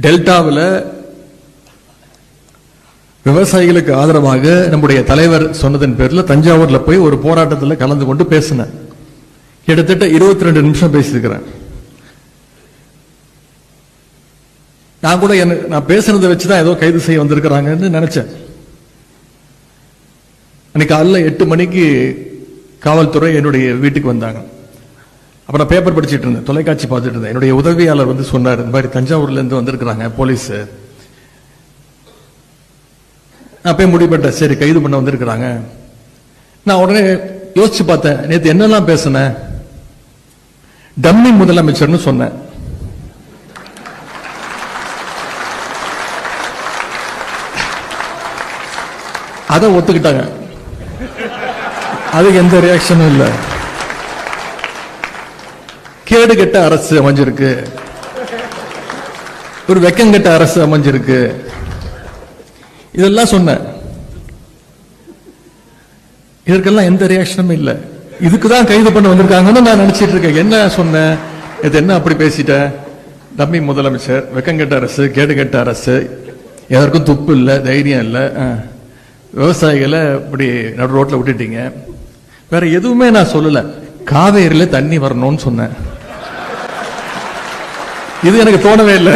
டெல்டாவில் விவசாயிகளுக்கு ஆதரவாக நம்முடைய தலைவர் சொன்னதன் பேரில் தஞ்சாவூர்ல போய் ஒரு போராட்டத்தில் கலந்து கொண்டு பேசினேன். கிட்டத்தட்ட 22 நிமிஷம் பேசியிருக்கிறேன். நான் கூட நான் பேசுனதை வச்சுதான் ஏதோ கைது செய்ய வந்திருக்கிறாங்கன்னு நினைச்சேன். அன்னைக்கு காலையில் 8 மணிக்கு காவல்துறை என்னுடைய வீட்டுக்கு வந்தாங்க. அப்புறம் பேப்பர் படிச்சுட்டு இருந்தேன், தொலைக்காட்சி பார்த்துட்டு இருந்தேன். என்னுடைய உதவியாளர் வந்து சொன்னார், இந்த மாதிரி தஞ்சாவூர்ல இருந்து வந்திருக்கிறாங்க போலீஸ். நான் போய் முடிவுபட்டேன், சரி கைது பண்ண வந்திருக்கிறாங்க. நான் உடனே யோசிச்சு பார்த்தேன், நேற்று என்னெல்லாம் பேசினேன். டம்மி முதலமைச்சர்னு சொன்னேன். அதை ஒத்துக்கிட்டாங்க. அதுக்கு எந்த ரியாக்ஷனும் இல்லை. கேடு கெட்ட அரசு அமைஞ்சிருக்கு, ஒரு வெக்கங்கெட்ட அரசு அமைஞ்சிருக்கு, இதெல்லாம் சொன்னேன். இதற்கெல்லாம் எந்த ரியாக்ஷனும் இல்லை. இதுக்குதான் கைது பண்ண வந்திருக்காங்கன்னு நான் நினைச்சிட்டு இருக்கேன். என்ன சொன்னேன், இது என்ன அப்படி பேசிட்டேன். டம்மி முதலமைச்சர், வெக்கங்கெட்ட அரசு, கேடு கெட்ட அரசு, எதற்கும் துப்பு இல்லை, தைரியம் இல்லை, விவசாயிகளை இப்படி நடு ரோட்ல விட்டுட்டீங்க. வேற எதுவுமே நான் சொல்லல. காவேரியில தண்ணி வரணும்னு சொன்னேன். இது எனக்கு தோணவே இல்லை.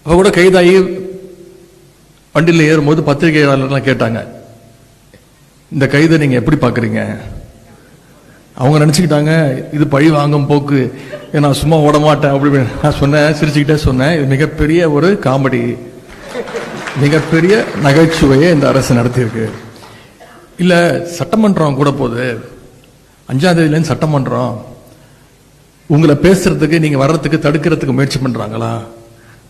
அவ கூட கைதாகி வண்டியில் ஏறும்போது பத்திரிகையாளர்லாம் கேட்டாங்க, இந்த கைதை நீங்க எப்படி பாக்குறீங்க. அவங்க நினைச்சுக்கிட்டாங்க இது பழி வாங்கும் போக்கு, நான் சும்மா ஓட மாட்டேன் அப்படி. நான் சொன்னேன், சிரிச்சுக்கிட்டே சொன்னேன், இது மிகப்பெரிய ஒரு காமெடி, மிகப்பெரிய நகைச்சுவையை இந்த அரசு நடத்தியிருக்கு. இல்ல சட்டமன்றம் கூட போகுது, 5ஆம் தேதியிலேருந்து சட்டமன்றம், உங்களை பேசுறதுக்கு நீங்க வர்றதுக்கு தடுக்கிறதுக்கு முயற்சி பண்றாங்களா.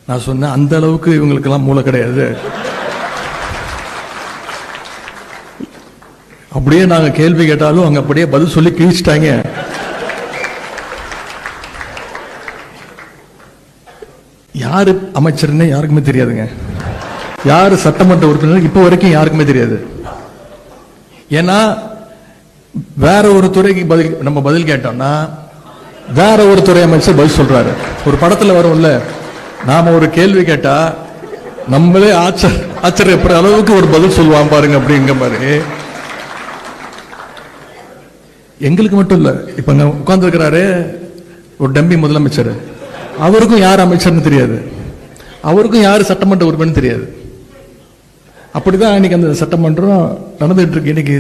நான் சொன்னேன், அந்த அளவுக்கு இவங்களுக்கெல்லாம் மூளை கிடையாது. அப்படியே நாங்க கேள்வி கேட்டாலும் அங்க அப்படியே பதில் சொல்லி கிழிச்சிட்டாங்க. யாரு அமைச்சர்னு யாருக்குமே தெரியாதுங்க, யாரு சட்டமன்ற உறுப்பினர் இப்ப வரைக்கும் யாருக்குமே தெரியாது. ஏன்னா வேற ஒரு துறைக்கு நம்ம பதில் கேட்டோம்னா வேற ஒரு துறை அமைச்சர் பதில் சொல்றாரு. ஒரு படத்துல வரும்ல, நாம ஒரு கேள்வி கேட்டா நம்மளே ஆச்சரியப்படுற அளவுக்கு ஒரு பதில் சொல்லுவான் பாருங்க அப்படிங்கிற மாதிரி. எங்களுக்கு மட்டும் இல்ல, இப்ப உட்கார்ந்து இருக்கிறாரு ஒரு டம்மி முதலமைச்சர், அவருக்கும் யார் அமைச்சர்னு தெரியாது, அவருக்கும் யாரு சட்டமன்ற உறுப்பினர் தெரியாது. அப்படிதான் இன்னைக்கு அந்த சட்டமன்றம் நடந்துட்டு இருக்கு. இன்னைக்கு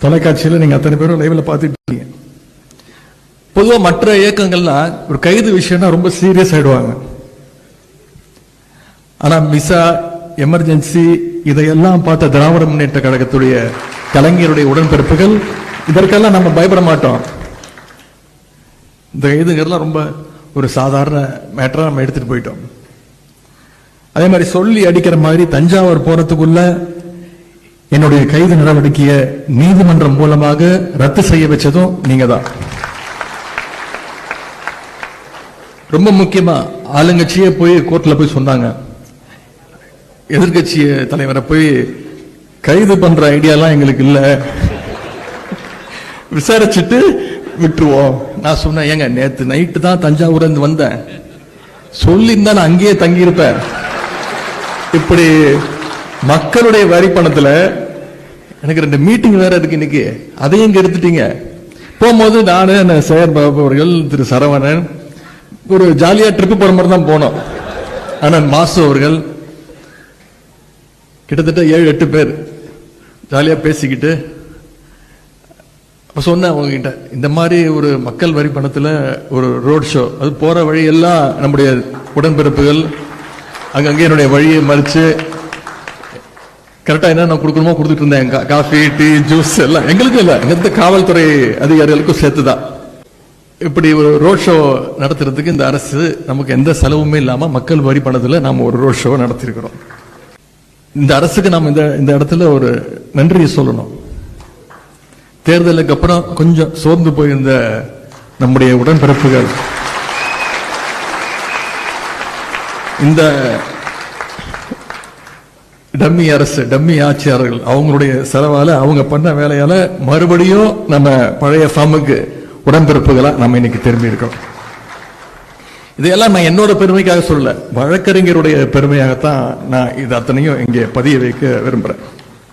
தொலைக்காட்சியில் நீங்க அத்தனை பேரும் லைவ்ல பார்த்துட்டு இருக்கீங்க. பொதுவா மற்ற இயக்கங்கள்லாம் ஒரு கைது விஷயம்னா ரொம்ப சீரியஸ் ஆயிடுவாங்க. ஆனா மிசா, எமர்ஜென்சி, இதையெல்லாம் பார்த்த திராவிட முன்னேற்ற கழகத்துடைய கலைஞருடைய உடன்பிறப்புகள் இதற்கெல்லாம் நம்ம பயப்பட மாட்டோம். இந்த கைதுங்கிறதுலாம் ரொம்ப ஒரு சாதாரண மேட்டரா நம்ம எடுத்துட்டு போயிட்டோம். அதே மாதிரி சொல்லி அடிக்கிற மாதிரி தஞ்சாவூர் போறதுக்குள்ள என்னுடைய கைது நடவடிக்கையை நீதிமன்றம் மூலமாக ரத்து செய்ய வச்சதும் நீங்க தான். ரொம்ப முக்கியமா ஆளுங்கட்சியே போய் கோர்ட்ல போய் சொன்னாங்க, எதிர்கட்சி தலைவரை போய் கைது பண்ற ஐடியாலாம் எங்களுக்கு இல்ல, விசாரிச்சுட்டு விட்டுருவோம். நான் சொன்னேன், ஏங்க நேத்து நைட்டு தான் தஞ்சாவூர்ல இருந்து வந்தேன், சொல்லி இருந்தா நான் அங்கேயே தங்கி இருப்பேன். இப்படி மக்களுடைய வரி பணத்துல எனக்கு 2 மீட்டிங் வேற இருக்கு இன்னைக்கு, அதையும் இங்க எடுத்துட்டீங்க. போகும்போது நானு சேகர் பாபு அவர்கள், திரு சரவணன் ஒரு ஜாலியா ட்ரிப் போற மாதிரி தான் போனோம். ஆனா மாசு அவர்கள் கிட்டத்தட்ட 7-8 பேர் ஜாலியா பேசிக்கிட்டு சொன்னேன் உங்ககிட்ட, இந்த மாதிரி ஒரு மக்கள் வரி பணத்துல ஒரு ரோட் ஷோ, அது போற வழி எல்லாம் நம்முடைய உடன்பிறப்புகள் அங்கங்கே என்னுடைய வழியை மறிச்சு கரெக்டா என்ன நான் கொடுக்கணுமோ கொடுத்துட்டு இருந்தேன். காஃபி, டீ, ஜூஸ் எல்லாம் எங்களுக்கு இல்ல, எந்த காவல்துறை அதிகாரிகளுக்கும் சேர்த்துதான். இப்படி ஒரு ரோட் ஷோ நடத்துறதுக்கு இந்த அரசு நமக்கு எந்த செலவுமே இல்லாம மக்கள் வரி பணத்துல நாம ஒரு ரோட் ஷோ நடத்திருக்கிறோம். இந்த அரசுக்கு நாம இந்த இடத்துல ஒரு நன்றி சொல்லணும். தேர்தலுக்கு அப்புறம் கொஞ்சம் சோர்ந்து போயிருந்த நம்முடைய உடன்பிறப்புகள் இந்த டம்மி அரசு, டம்மி ஆட்சியாளர்கள் அவங்களுடைய செலவால, அவங்க பண்ண வேலையால மறுபடியும் நம்ம பழைய ஃபார்முக்கு உடன்பிறப்புகளா நம்ம இன்னைக்கு திரும்பி இருக்கோம். இதையெல்லாம் நான் என்னோட பெருமைக்காக சொல்லல, வழக்கறிஞருடைய பெருமையாகத்தான் நான் இது அத்தனையும் இங்கே பதிய வைக்க விரும்புறேன்.